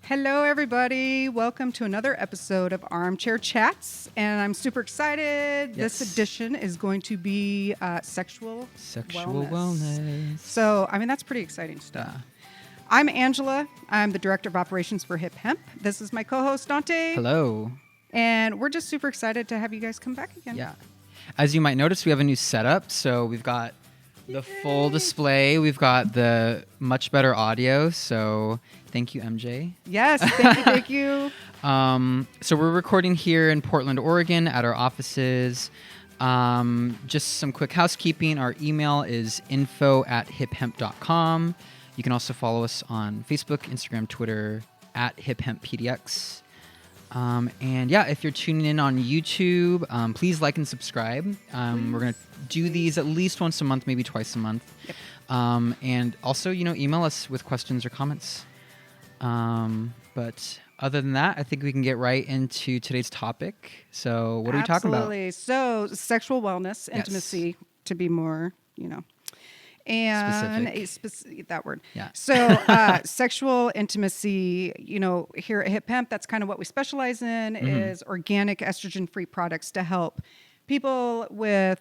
Hello, everybody. Welcome to another episode of Armchair Chats, and I'm super excited. Yes. This edition is going to be sexual wellness. So, that's pretty exciting stuff. Yeah. I'm Angela. I'm the Director of Operations for Hip Hemp. This is my co-host, Dante. Hello. And we're just super excited to have you guys come back again. Yeah. As you might notice, we have a new setup. So we've got the full display. We've got the much better audio. So thank you, MJ. Yes, thank you. So we're recording here in Portland, Oregon at our offices. Just some quick housekeeping. Our email is info@hiphemp.com. You can also follow us on Facebook, Instagram, Twitter at hiphemppdx. And yeah, if you're tuning in on YouTube, please like and subscribe. We're going to do these at least once a month, maybe twice a month. Yep. And also, email us with questions or comments. But other than that, I think we can get right into today's topic. So what are we talking about? Absolutely. So sexual wellness, intimacy, to be more, and that word. Yeah. So sexual intimacy, here at Hip Hemp, that's kind of what we specialize in, is organic estrogen-free products to help people with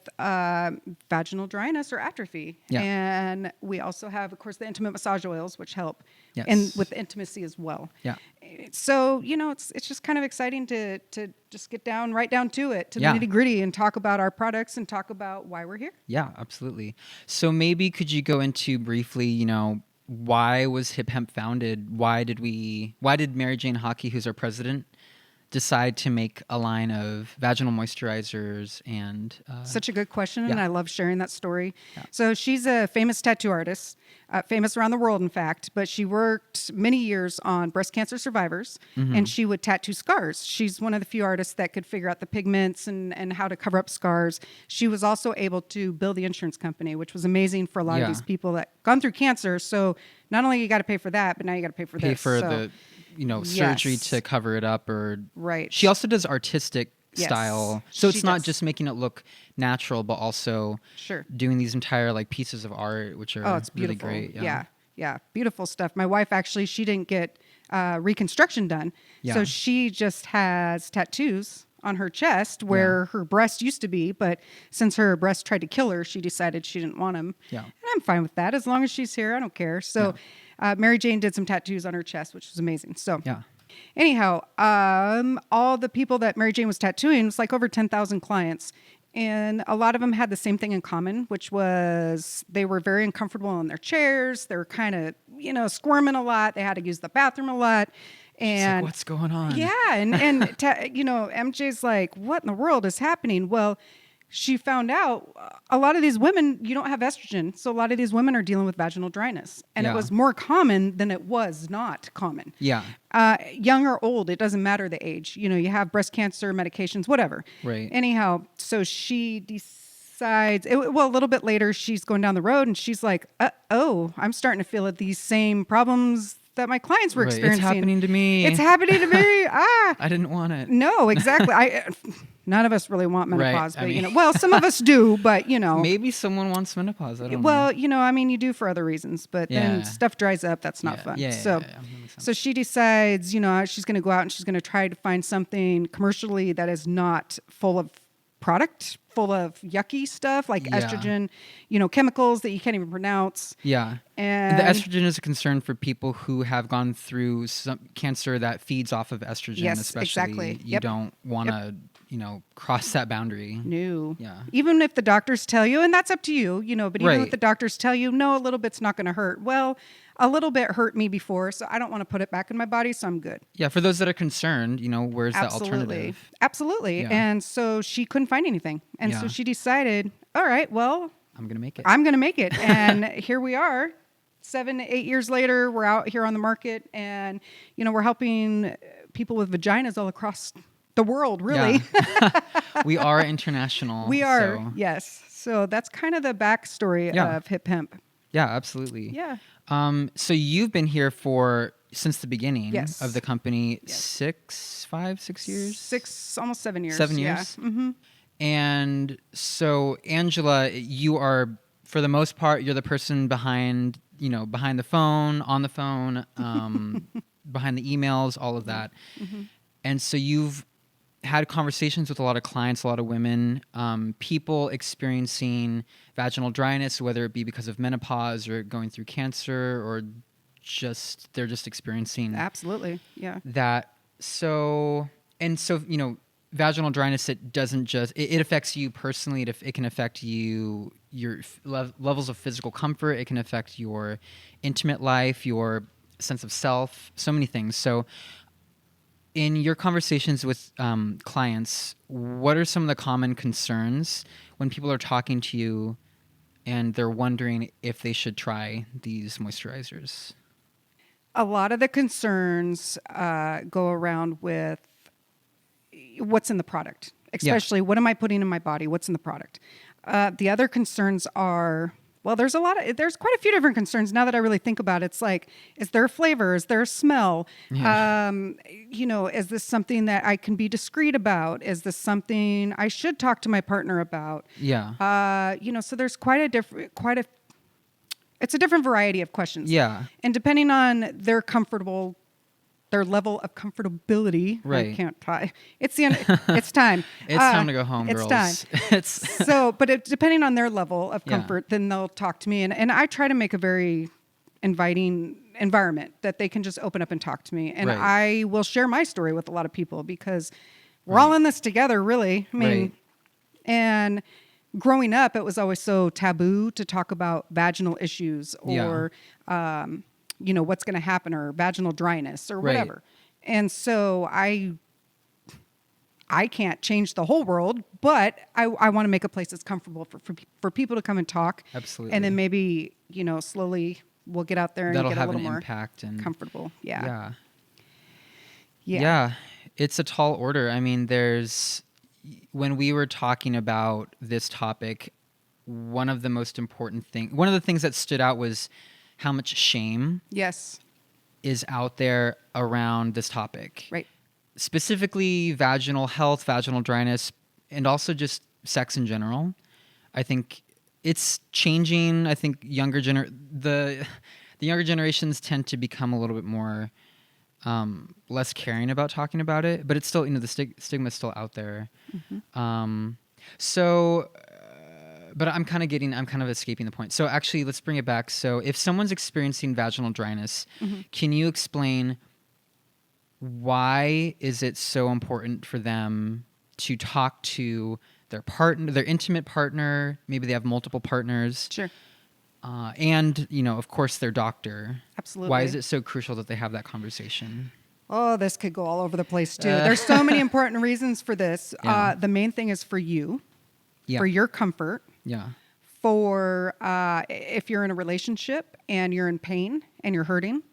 vaginal dryness or atrophy. Yeah. And we also have, of course, the intimate massage oils, which help Yes. and with intimacy as well. Yeah. So, it's just kind of exciting to just get right down to it, to the Yeah. nitty gritty, and talk about our products and talk about why we're here. Yeah, absolutely. So maybe could you go into briefly, why was Hip Hemp founded? Why did Mary Jane Haake, who's our president, decide to make a line of vaginal moisturizers and Such a good question, yeah. and I love sharing that story. Yeah. So she's a famous tattoo artist, famous around the world, in fact, but she worked many years on breast cancer survivors, and she would tattoo scars. She's one of the few artists that could figure out the pigments and how to cover up scars. She was also able to bill the insurance company, which was amazing for a lot of these people that gone through cancer. So not only you got to pay for that, but now you got to pay for pay this. for So, the surgery Yes. to cover it up, or right. she also does artistic Yes, style, so it's she not does. just making it look natural, but also Sure. doing these entire pieces of art, which are It's really beautiful. great. Yeah, beautiful stuff. My wife actually, she didn't get reconstruction done, Yeah. so she just has tattoos on her chest where her breast used to be, but since her breast tried to kill her, she decided she didn't want them. Yeah. And I'm fine with that. As long as she's here, I don't care. So Mary Jane did some tattoos on her chest, which was amazing. So Yeah. anyhow, all the people that Mary Jane was tattooing was like over 10,000 clients. And a lot of them had the same thing in common, which was they were very uncomfortable in their chairs. They were kind of, squirming a lot. They had to use the bathroom a lot. And Like, what's going on? yeah, and MJ's like, what in the world is happening? Well, she found out a lot of these women, you don't have estrogen. So a lot of these women are dealing with vaginal dryness. And Yeah. it was more common than it was not common. Yeah. Young or old, it doesn't matter the age. You have breast cancer, medications, whatever. Right. Anyhow, so she decides, a little bit later, she's going down the road and she's like, I'm starting to feel these same problems that my clients were Right. experiencing. It's happening to me. It's happening to me. I didn't want it. No, exactly. None of us really want menopause, Right, but some of us do, but Maybe someone wants menopause. I don't know. well, you do for other reasons, but then Yeah. stuff dries up. That's not fun. Yeah, So that makes sense. so she decides, she's going to go out and she's going to try to find something commercially that is not full of yucky stuff like Yeah. estrogen, chemicals that you can't even pronounce. Yeah. And the estrogen is a concern for people who have gone through some cancer that feeds off of estrogen, Yes, especially. exactly. You Yep. don't want to, cross that boundary. No. Yeah. Even if the doctors tell you, and that's up to you, but even Right. if the doctors tell you, no, a little bit's not going to hurt. Well, a little bit hurt me before, so I don't want to put it back in my body, so I'm good. Yeah, for those that are concerned, where's the alternative? Absolutely. Yeah. And so she couldn't find anything. And so Yeah. she decided, all right, well, I'm going to make it. I'm going to make it. And here we are. 7 to 8 years later, we're out here on the market and, we're helping people with vaginas all across the world, really. Yeah. We are international. We are, so- yes. So that's kind of the backstory Yeah. of Hip Hemp. Yeah, absolutely. Yeah. So you've been here since the beginning Yes. of the company, Yes. 6 years? Almost 7 years. 7 Yeah. years? Mm-hmm. And so, Angela, you are, for the most part, you're the person behind the phone, on the phone, behind the emails, all of that. And so you've had conversations with a lot of clients, a lot of women, people experiencing vaginal dryness, whether it be because of menopause or going through cancer, or they're just experiencing Absolutely. Yeah. that. So vaginal dryness, it doesn't just, it affects you personally. It can affect you, your levels of physical comfort. It can affect your intimate life, your sense of self, so many things. So in your conversations with clients, what are some of the common concerns when people are talking to you and they're wondering if they should try these moisturizers? A lot of the concerns go around with what's in the product, especially what am I putting in my body? What's in the product? The other concerns are, well, there's quite a few different concerns now that I really think about it. It's like, is there a flavor? Is there a smell? Yeah. Is this something that I can be discreet about? Is this something I should talk to my partner about? Yeah. So there's it's a different variety of questions. Yeah. And depending on their level of comfortability, Right. I can't tie. It's time. It's time to go home, it's girls. Time. But depending on their level of comfort, then they'll talk to me. And I try to make a very inviting environment that they can just open up and talk to me. And Right. I will share my story with a lot of people because we're all in this together, really. I mean, Right. and growing up, it was always so taboo to talk about vaginal issues or, what's going to happen, or vaginal dryness or Right. whatever. And so I can't change the whole world, but I want to make a place that's comfortable for people to come and talk. Absolutely. And then maybe, slowly we'll get out there and That'll get a have little an more impact and comfortable. Yeah. Yeah. Yeah. It's a tall order. I mean, when we were talking about this topic, one of the things that stood out was how much shame Yes. is out there around this topic. Right. Specifically vaginal health, vaginal dryness, and also just sex in general. I think it's changing. I think the younger generations tend to become a little bit more less caring about talking about it, but it's still, the stigma is still out there. But I'm kind of escaping the point. So actually, let's bring it back. So if someone's experiencing vaginal dryness, can you explain why is it so important for them to talk to their partner, their intimate partner? Maybe they have multiple partners. Sure. And, of course, their doctor. Absolutely. Why is it so crucial that they have that conversation? Oh, this could go all over the place too. There's so many important reasons for this. Yeah. The main thing is for you, Yeah. for your comfort, Yeah. for if you're in a relationship and you're in pain and you're hurting,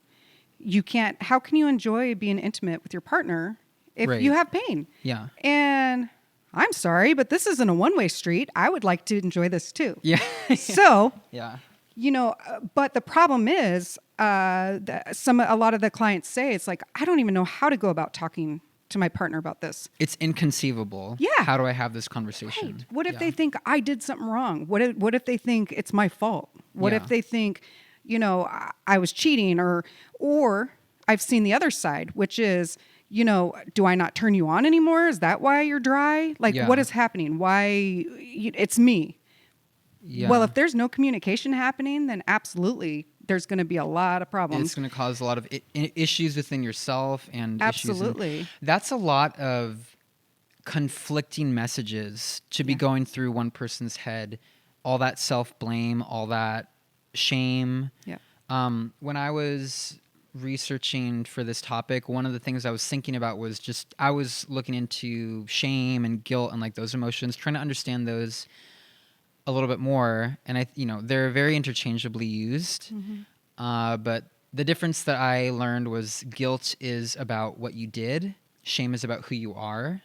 how can you enjoy being intimate with your partner if Right. you have pain? Yeah. And I'm sorry, but this isn't a one-way street. I would like to enjoy this too. Yeah. So, Yeah. but the problem is, a lot of the clients say, it's like, I don't even know how to go about talking to my partner about this. It's inconceivable. Yeah. How do I have this conversation? Right. What if Yeah. they think I did something wrong? What if they think it's my fault? What Yeah. if they think, I was cheating, or I've seen the other side, which is, do I not turn you on anymore? Is that why you're dry? Like, Yeah. what is happening? Why? It's me. Yeah. Well, if there's no communication happening, then absolutely there's going to be a lot of problems. It's going to cause a lot of issues within yourself and Absolutely. That's a lot of conflicting messages to be going through one person's head. All that self-blame, all that shame. Yeah. When I was researching for this topic, one of the things I was thinking about was I was looking into shame and guilt and like those emotions, trying to understand those a little bit more. And they're very interchangeably used. But the difference that I learned was guilt is about what you did. Shame is about who you are.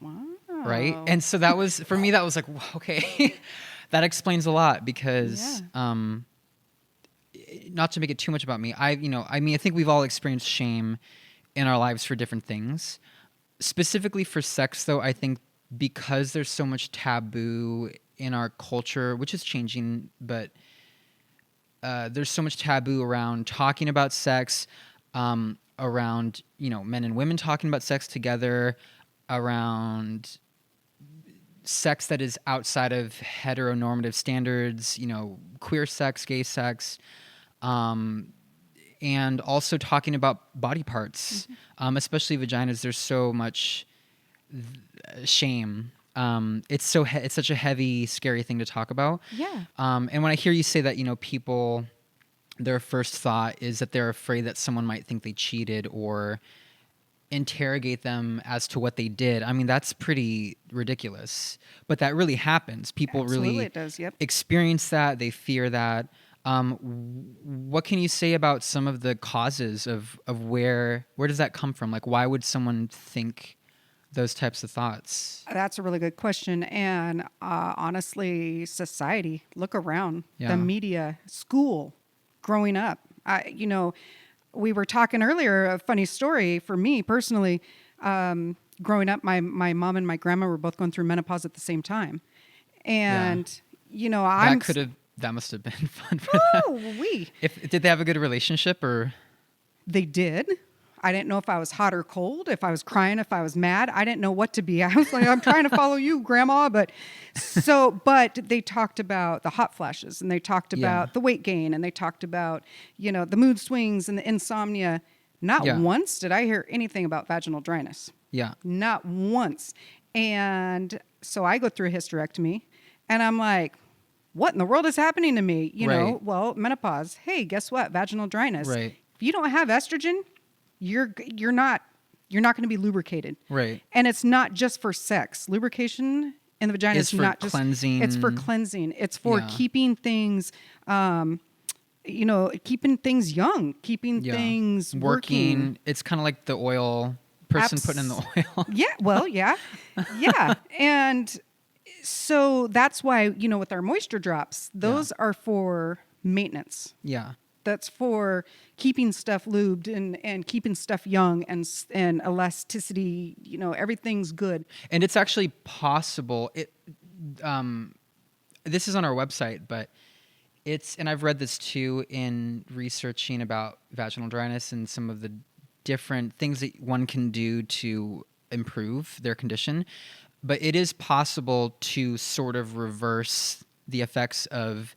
Wow. Right. And so that was, for me, that was like, okay, that explains a lot because, not to make it too much about me, I think we've all experienced shame in our lives for different things. Specifically for sex, though, I think because there's so much taboo in our culture, which is changing, but there's so much taboo around talking about sex. around, men and women talking about sex together, around sex that is outside of heteronormative standards, queer sex, gay sex, and also talking about body parts, especially vaginas. There's so much shame. It's such a heavy, scary thing to talk about. Yeah. And when I hear you say that, people, their first thought is that they're afraid that someone might think they cheated or interrogate them as to what they did. I mean, that's pretty ridiculous, but that really happens. People Absolutely really it does. Yep. experience that. They fear that. What can you say about some of the causes of where does that come from? Like, why would someone think those types of thoughts? That's a really good question. And honestly, society, look around, Yeah. the media, school, growing up. We were talking earlier, a funny story for me personally. Growing up, my mom and my grandma were both going through menopause at the same time. And, That must have been fun for them. Did they have a good relationship or? They did. I didn't know if I was hot or cold, if I was crying, if I was mad. I didn't know what to be. I was like, I'm trying to follow you, Grandma. But they talked about the hot flashes, and they talked about the weight gain, and they talked about, the mood swings and the insomnia. Not once did I hear anything about vaginal dryness. Yeah. Not once. And so I go through a hysterectomy, and I'm like, what in the world is happening to me? Well, menopause. Hey, guess what? Vaginal dryness. Right. If you don't have estrogen, you're not going to be lubricated. Right. And it's not just for sex. Lubrication in the vagina is not just cleansing. It's for cleansing. It's for keeping things keeping things young, keeping things working. It's kind of like the oil person putting in the oil. Yeah, well, yeah. Yeah. And so that's why, with our moisture drops, those are for maintenance. Yeah. That's for keeping stuff lubed and keeping stuff young and elasticity. Everything's good. And it's actually possible. This is on our website, but and I've read this too in researching about vaginal dryness and some of the different things that one can do to improve their condition. But it is possible to sort of reverse the effects of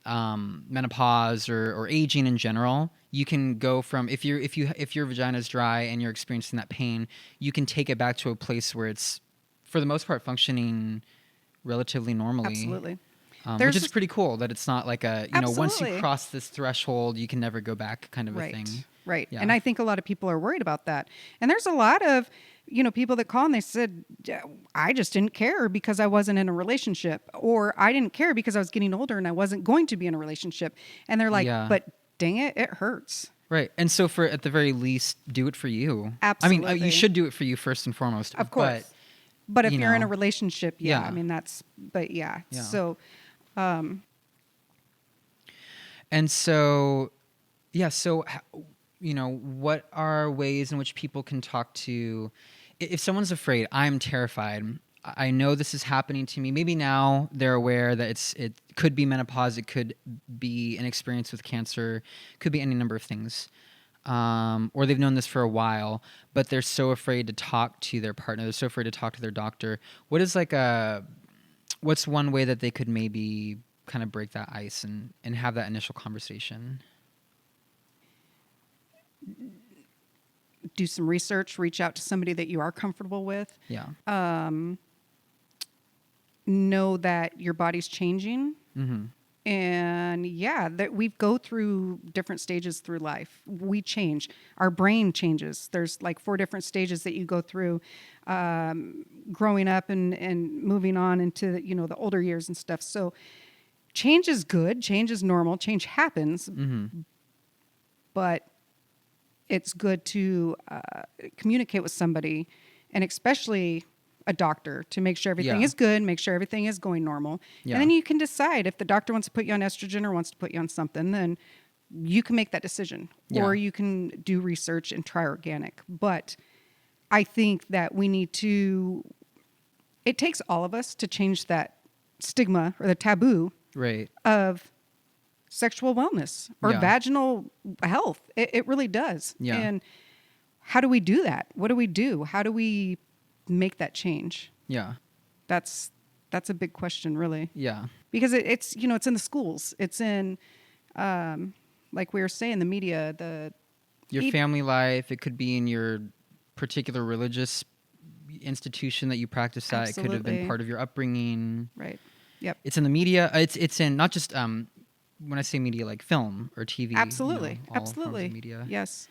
menopause or aging in general. You can go from if your vagina is dry and you're experiencing that pain, you can take it back to a place where it's, for the most part, functioning relatively normally. Absolutely. Which is pretty cool that it's not like once you Absolutely. cross this threshold, you can never go back kind of a thing. Right. Yeah. And I think a lot of people are worried about that. And there's a lot of, people that call and they said, I just didn't care because I wasn't in a relationship, or I didn't care because I was getting older and I wasn't going to be in a relationship. And they're like, but dang it, it hurts. Right. And so at the very least, do it for you. Absolutely. I mean, you should do it for you first and foremost. Of course. But if you're in a relationship, I mean, so. And so, what are ways in which people can talk to, if someone's afraid, I'm terrified, I know this is happening to me. Maybe now they're aware that it could be menopause, it could be an experience with cancer, could be any number of things. Or they've known this for a while, but they're so afraid to talk to their partner. They're so afraid to talk to their doctor. What's one way that they could maybe kind of break that ice and have that initial conversation? Do some research, reach out to somebody that you are comfortable with. Yeah. Know that your body's changing. Mm-hmm. And that we go through different stages through life. We change. Our brain changes. There's like 4 different stages that you go through growing up and moving on into the older years and stuff. So change is good. Change is normal. Change happens. Mm-hmm. But it's good to communicate with somebody, and especially a doctor, to make sure everything is good, make sure everything is going normal. Yeah. And then you can decide if the doctor wants to put you on estrogen or wants to put you on something, then you can make that decision. Yeah. Or you can do research and try organic. But I think that it takes all of us to change that stigma or the taboo of sexual wellness or vaginal health. It really does. Yeah. And how do we do that? What do we do? How do we make that change? Yeah. That's a big question, really. Yeah. Because it's it's in the schools. It's in, like we were saying, the media, your family life. It could be in your particular religious institution that you practice at. It could have been part of your upbringing. Right. Yep. It's in the media. It's in not just when I say media, like film or TV. Absolutely. All Absolutely. forms of media. Yes.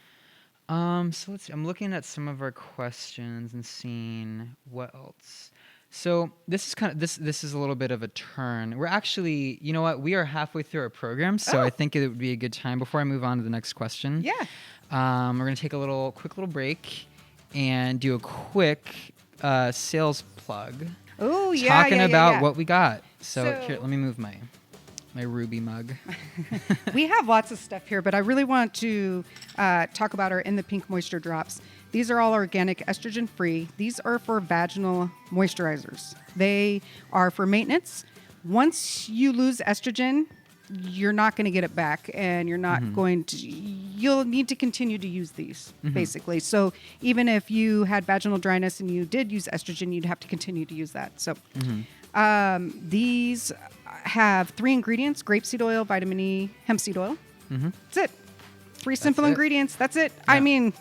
So let's see. I'm looking at some of our questions and seeing what else. So this is this is a little bit of a turn. We're actually, you know what? We are halfway through our program, so I think it would be a good time before I move on to the next question. Yeah. We're gonna take a quick little break and do a quick sales plug. Oh yeah. Talking about what we got. So here, let me move my ruby mug. We have lots of stuff here, but I really want to talk about our In the Pink Moisture Drops. These are all organic, estrogen free. These are for vaginal moisturizers. They are for maintenance. Once you lose estrogen, you're not going to get it back, and you're not going to, you'll need to continue to use these, basically. So even if you had vaginal dryness and you did use estrogen, you'd have to continue to use that. So these have 3 ingredients: grapeseed oil, vitamin E, hemp seed oil. That's it. 3 simple ingredients. That's it. Yeah. I mean,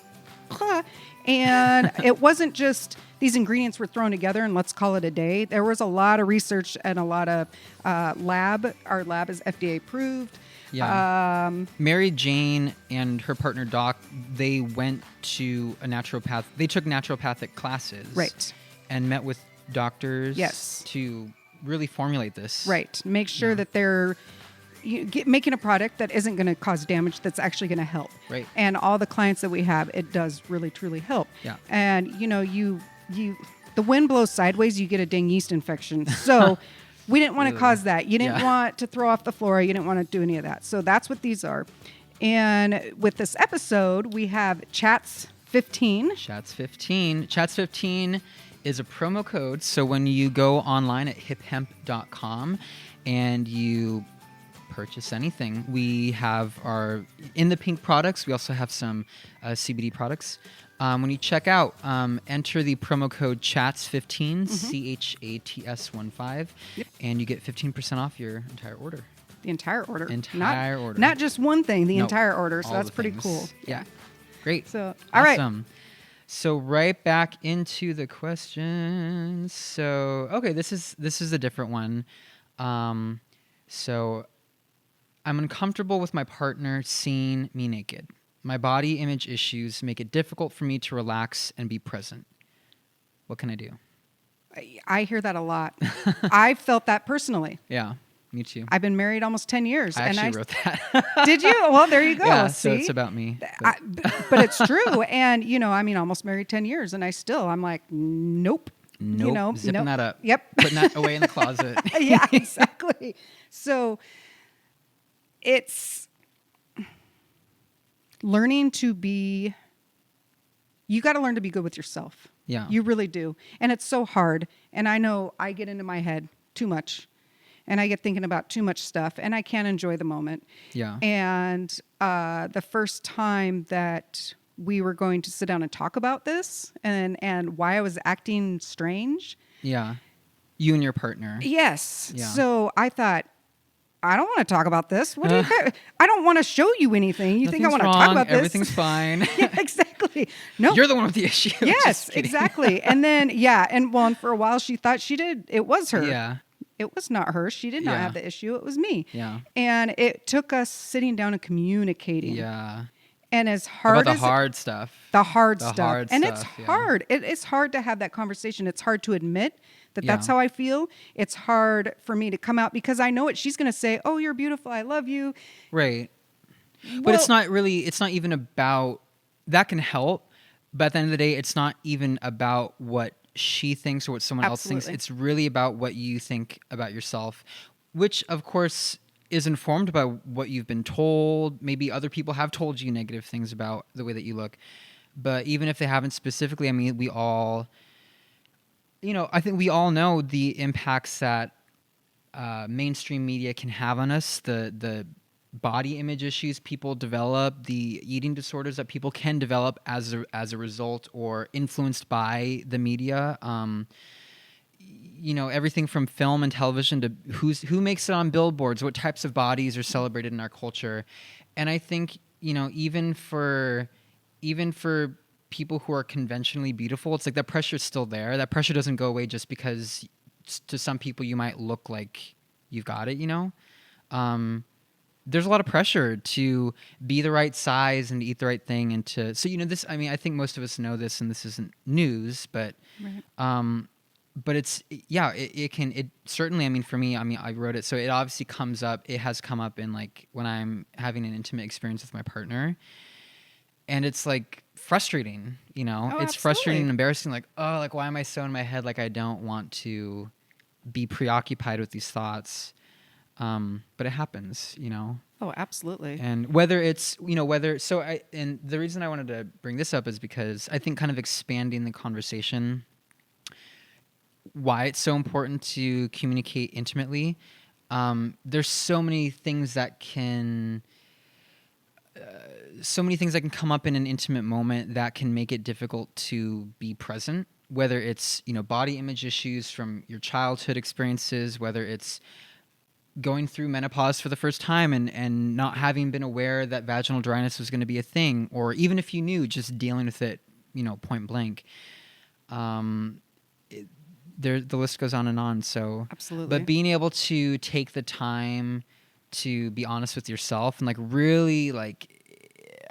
and it wasn't just these ingredients were thrown together and let's call it a day. There was a lot of research and a lot of lab. Our lab is FDA approved. Yeah. Mary Jane and her partner Doc, they went to a naturopath. They took naturopathic classes. Right. And met with doctors. Yes. To really formulate this. Right. Make sure that they're making a product that isn't going to cause damage, that's actually going to help. Right. And all the clients that we have, it does really, truly help. Yeah. And, the wind blows sideways, you get a dang yeast infection. So we didn't want to cause that. You didn't want to throw off the flora. You didn't want to do any of that. So that's what these are. And with this episode, we have Chats 15. Chats 15. Chats 15 is a promo code. So when you go online at hiphemp.com and you purchase anything, we have our In the Pink products. We also have some CBD products. When you check out, enter the promo code CHATS15, CHATS15, and you get 15% off your entire order. The entire order. Order. Not just one thing, the entire order. So that's pretty cool. Yeah. Great. So, all right. Awesome. So right back into the questions. So, okay, this is a different one. So I'm uncomfortable with my partner seeing me naked. My body image issues make it difficult for me to relax and be present. What can I do? I hear that a lot. I felt that personally. Yeah, me too. I've been married almost 10 years. I actually wrote that. Did you? Well, there you go. Yeah, See? so it's about me. But it's true. And, almost married 10 years. And I'm like, nope. Nope. Zipping that up. Yep. Putting that away in the closet. Yeah, exactly. So it's learning to be, you got to learn to be good with yourself. Yeah. You really do. And it's so hard. And I know I get into my head too much. And I get thinking about too much stuff. And I can't enjoy the moment. Yeah. And the first time that we were going to sit down and talk about this and why I was acting strange. Yeah. You and your partner. Yes. Yeah. So I thought, I don't want to talk about this. What do you? I don't want to show you anything. You think I want to talk about this? Everything's fine. Yeah, exactly. No, you're the one with the issue. Yes, exactly. And then and for a while she thought it was her. Yeah. It was not her. She did not have the issue. It was me. Yeah. And it took us sitting down and communicating. Yeah. And as hard about as the hard stuff. The hard stuff. And stuff, it's hard. It's hard to have that conversation. It's hard to admit that that's how I feel. It's hard for me to come out because I know it. She's going to say, "Oh, you're beautiful. I love you." Right. But it's not even about, that can help. But at the end of the day, it's not even about what she thinks or what someone else thinks. It's really about what you think about yourself, which of course is informed by what you've been told. Maybe other people have told you negative things about the way that you look. But even if they haven't specifically, I mean, we all, I think we all know the impacts that mainstream media can have on us, the body image issues people develop, the eating disorders that people can develop as a result or influenced by the media. Everything from film and television to who makes it on billboards, what types of bodies are celebrated in our culture. And I think, even for people who are conventionally beautiful, it's like that pressure is still there. That pressure doesn't go away just because to some people you might look like you've got it, there's a lot of pressure to be the right size and to eat the right thing and I think most of us know this and this isn't news, but Right. but it certainly, for me, I wrote it, so it obviously it has come up in like when I'm having an intimate experience with my partner, and it's like frustrating, Oh, it's frustrating and absolutely. embarrassing, like, oh, like why am I so in my head, like I don't want to be preoccupied with these thoughts. But it happens, Oh, absolutely. and whether it's, and the reason I wanted to bring this up is because I think kind of expanding the conversation, why it's so important to communicate intimately. There's so many things that can come up in an intimate moment that can make it difficult to be present, whether it's, body image issues from your childhood experiences, whether it's going through menopause for the first time and not having been aware that vaginal dryness was going to be a thing, or even if you knew, just dealing with it, point blank. The list goes on and on. So, Absolutely. but being able to take the time to be honest with yourself and like really, like,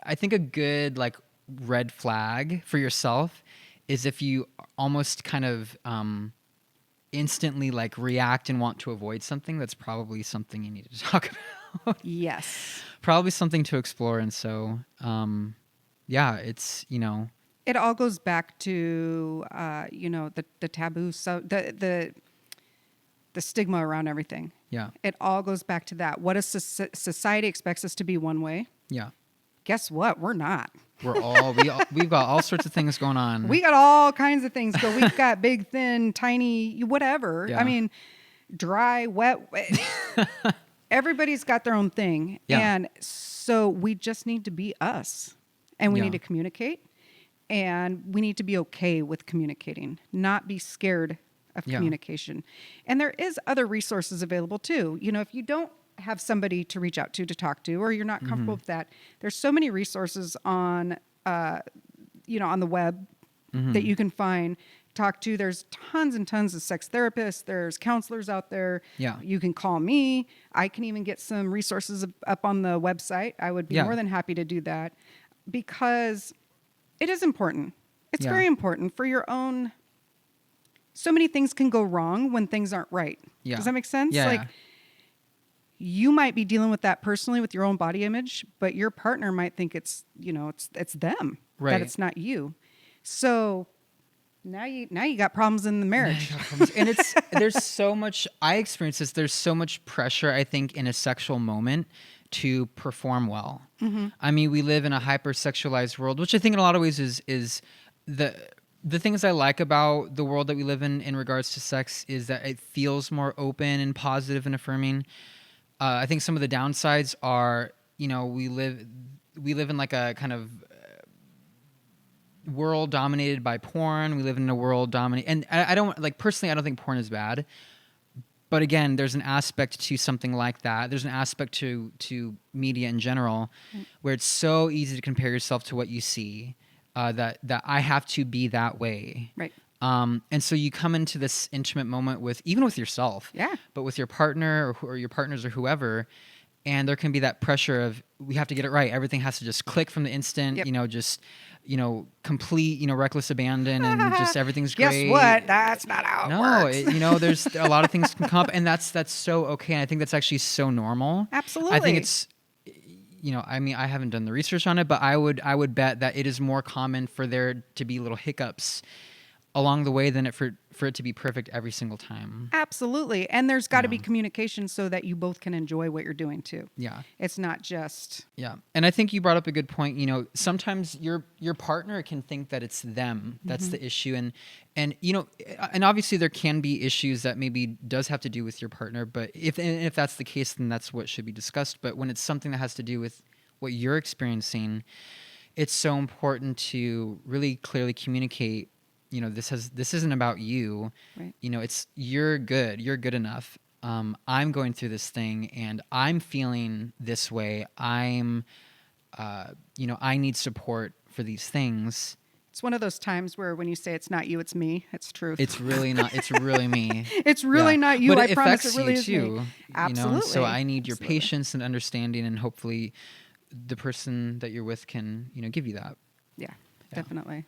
I think a good like red flag for yourself is if you almost kind of instantly like react and want to avoid something. That's probably something you need to talk about. Yes. Probably something to explore. And so, it's, It all goes back to the taboo, so the stigma around everything. yeah, It all goes back to that. What does society expects us to be one way? yeah. Guess what? We're not. We've got all sorts of things going on. We got all kinds of things. But we've got big, thin, tiny, whatever. Yeah. I mean, dry, wet. Everybody's got their own thing. Yeah. And so we just need to be us. And we Yeah. need to communicate. And we need to be okay with communicating, not be scared of Yeah. communication. And there is other resources available too. If you don't have somebody to reach out to talk to, or you're not comfortable with that, there's so many resources on on the web that you can find, talk to. There's tons and tons of sex therapists, there's counselors out there. Yeah. You can call me. I can even get some resources up on the website. I would be Yeah. more than happy to do that, because it is important. It's Yeah. very important for your own. So many things can go wrong when things aren't right. Yeah. Does that make sense? Yeah. Like, you might be dealing with that personally with your own body image, but your partner might think it's them, Right. that it's not you. So now you got problems in the marriage. And there's so much, I experience this, there's so much pressure, I think, in a sexual moment to perform well. Mm-hmm. We live in a hypersexualized world, which I think in a lot of ways is the things I like about the world that we live in regards to sex is that it feels more open and positive and affirming. I think some of the downsides are, we live in like a kind of world dominated by porn. We live in a world dominated, and I don't like, personally, I don't think porn is bad. But again, there's an aspect to something like that. There's an aspect to media in general, where it's so easy to compare yourself to what you see, that I have to be that way. Right. And so you come into this intimate moment even with yourself, Yeah. but with your partner or your partners or whoever, and there can be that pressure of, we have to get it right. Everything has to just click from the instant, Yep. complete, reckless abandon, and just everything's Guess great. what? That's not how it No, works. there's a lot of things can come up, and that's so okay. And I think that's actually so normal. Absolutely. I think it's, I haven't done the research on it, but I would bet that it is more common for there to be little hiccups along the way than for it to be perfect every single time. Absolutely. And there's got to be communication so that you both can enjoy what you're doing too. Yeah. It's not just. Yeah. And I think you brought up a good point. You know, sometimes your partner can think that it's them that's the issue. And you know, and obviously there can be issues that maybe does have to do with your partner, but if that's the case, then that's what should be discussed. But when it's something that has to do with what you're experiencing, it's so important to really clearly communicate, you know, this isn't about you. Right. You know, you're good enough. I'm going through this thing and I'm feeling this way. You know, I need support for these things. It's one of those times where when you say it's not you, it's me. It's truth. It's really not. It's really me. It's really not you. But I promise it really is too, me. Absolutely. You know? So I need your patience and understanding, and hopefully the person that you're with can, you know, give you that. Yeah, definitely.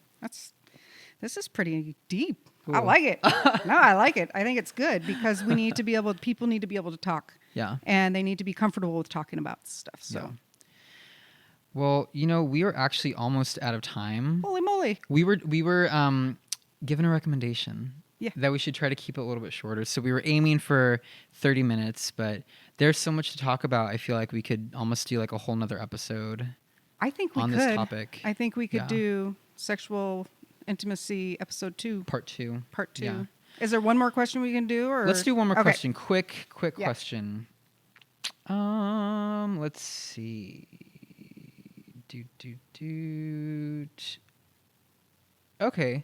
This is pretty deep. Cool. I like it. No, I like it. I think it's good because people need to be able to talk. Yeah. And they need to be comfortable with talking about stuff. So. Yeah. Well, you know, we are actually almost out of time. Holy moly. We were given a recommendation that we should try to keep it a little bit shorter. So we were aiming for 30 minutes, but there's so much to talk about. I feel like we could almost do like a whole nother episode. I think we on could. This topic. I think we could do sexual intimacy episode 2. Part 2. Part 2. Yeah. Is there one more question we can do? Or let's do one more question. Quick Yeah. question. Let's see. Okay.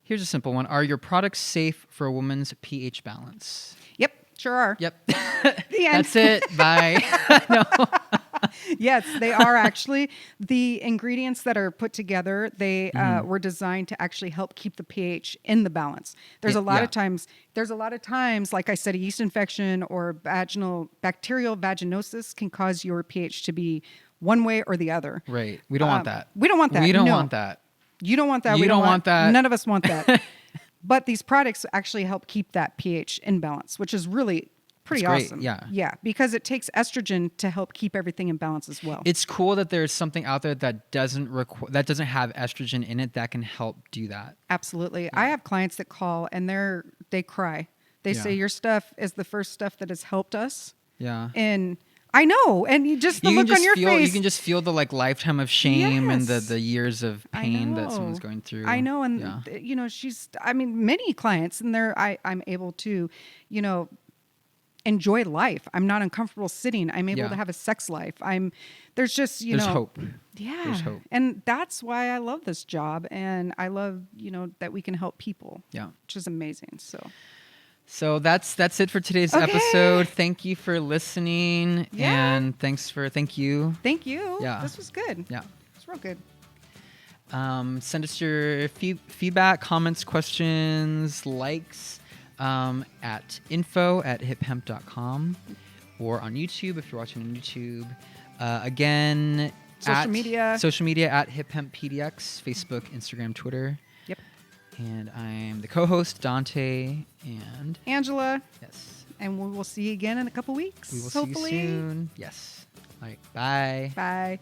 Here's a simple one. Are your products safe for a woman's pH balance? Yep, sure are. Yep. The end. That's it. Bye. No. Yes, they are actually. The ingredients that are put together, they were designed to actually help keep the pH in the balance. There's a lot of times, like I said, a yeast infection or bacterial vaginosis can cause your pH to be one way or the other. Right. We don't want that. We don't want that. We don't No. want that. You don't want that. You we don't want that. None of us want that. But these products actually help keep that pH in balance, which is really pretty awesome. Yeah. Yeah, because it takes estrogen to help keep everything in balance as well. It's cool that there's something out there that doesn't have estrogen in it that can help do that. Absolutely. Yeah. I have clients that call and they cry. They say your stuff is the first stuff that has helped us. Yeah. And I know, and the look on your face. You can just feel the like lifetime of shame and the years of pain that someone's going through. I know, and you know, many clients, and I'm able to, you know, enjoy life. I'm not uncomfortable sitting. I'm able to have a sex life. There's hope. Yeah. There's hope. And that's why I love this job, and I love, you know, that we can help people. Yeah. Which is amazing. So that's it for today's episode. Thank you for listening. Yeah. And thank you. Thank you. Yeah. This was good. Yeah. It's real good. Send us your feedback, comments, questions, likes at info@hiphemp.com or on YouTube if you're watching on YouTube. Again, social media at hiphemppdx, Facebook, Instagram, Twitter. Yep. And I'm the co-host, Dante, and Angela. Yes. And we will see you again in a couple weeks. We will hopefully. see you soon. Yes. All right. Bye. Bye.